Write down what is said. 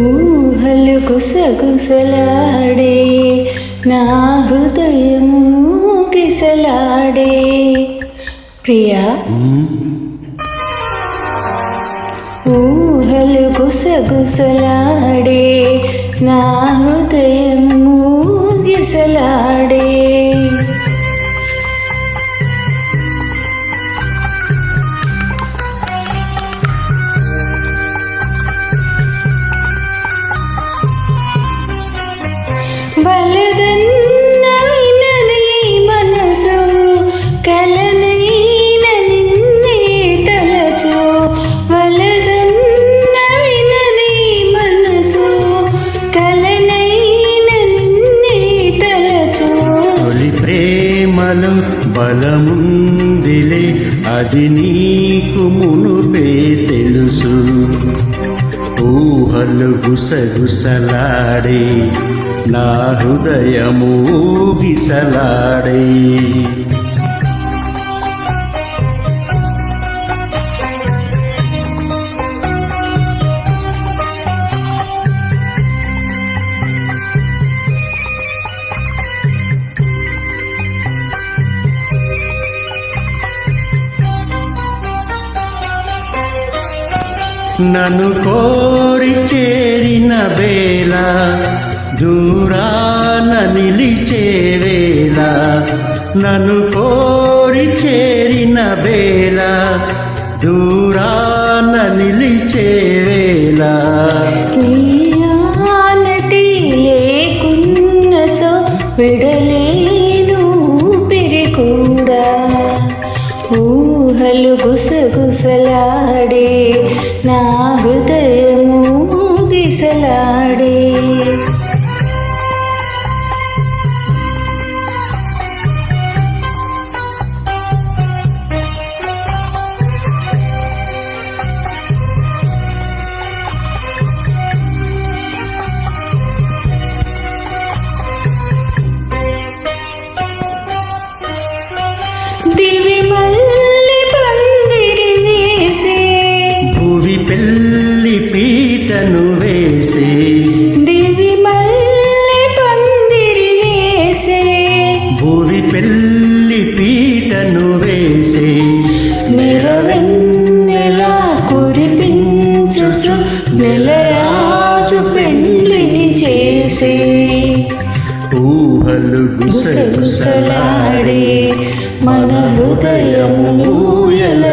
ఊహలు గుసగుసలాడే నా హృదయము గిసలాడే ప్రియా. ఊహలు గుసగుసలాడే నా హృదయము గిసలాడే వలదన్న వినది మనసు కలనైన నిన్నే తలచు. వలదన్న వినది మనసు కలనైన నిన్నే తలచు. తొలి ప్రేమలో బలముందిలే అది నీకు మునుపే తెలుసు. ఊహలు గుసగుసలాడే నా హృదయము గిసలాడే. నన్ను కోరి చేరిన వేళ దూరాన నిలిచే వేళ. నన్ను కోరి చేరిన వేళ దూరాన నిలిచే వేళ. నీయానతి లేకున్నచో విడలేను పిరికూడా. ఊహలు గుసగుసలాడే నా హృదయము గిసలాడే. దివి మల్లి పందిరి వేసే భువి పెళ్లి పీటను వేసే. దివి మల్లి పందిరి వేసే భువి పెళ్లి పీటను వేసే. నిరవెన్నెలా కురిపించుచు నెలరాజు పెండ్లిని చేసే. ఊహలు గుసగుసలాడే మన హృదయము ఊయల